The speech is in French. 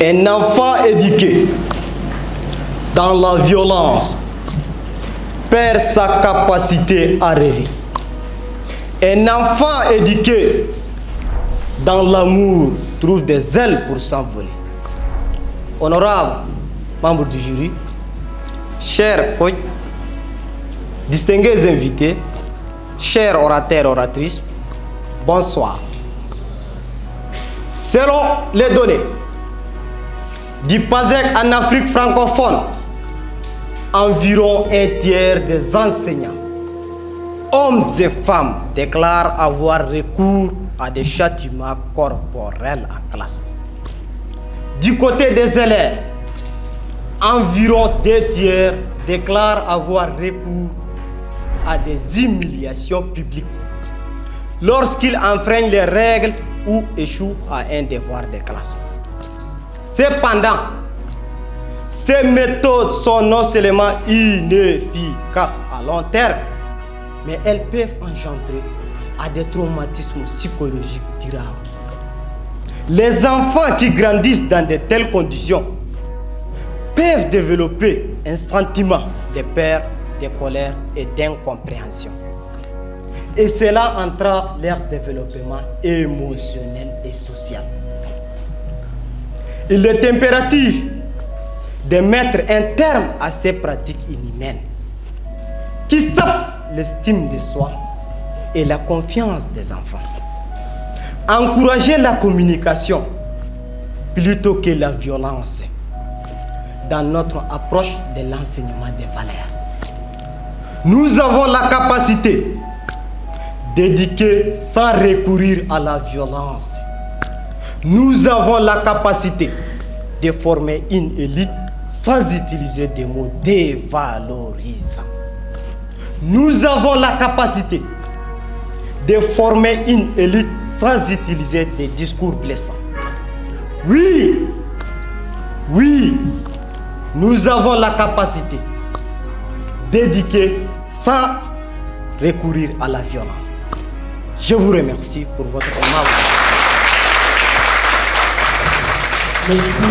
Un enfant éduqué dans la violence perd sa capacité à rêver. Un enfant éduqué dans l'amour trouve des ailes pour s'envoler. Honorables membres du jury, chers coachs, distingués invités, chers orateurs et oratrices, bonsoir. Selon les données du PASEC en Afrique francophone, environ un tiers des enseignants, hommes et femmes, déclarent avoir recours à des châtiments corporels en classe. Du côté des élèves, environ 2 tiers déclarent avoir recours à des humiliations publiques lorsqu'ils enfreignent les règles ou échouent à un devoir de classe. Cependant, ces méthodes sont non seulement inefficaces à long terme, mais elles peuvent engendrer des traumatismes psychologiques durables. Les enfants qui grandissent dans de telles conditions peuvent développer un sentiment de peur, de colère et d'incompréhension. Et cela entrave leur développement émotionnel et social. Il est impératif de mettre un terme à ces pratiques inhumaines qui sapent l'estime de soi et la confiance des enfants. Encourager la communication plutôt que la violence dans notre approche de l'enseignement des valeurs. Nous avons la capacité d'éduquer sans recourir à la violence. Nous avons la capacité de former une élite sans utiliser des mots dévalorisants. Nous avons la capacité de former une élite sans utiliser des discours blessants. Oui, nous avons la capacité d'éduquer sans recourir à la violence. Je vous remercie pour votre aimable.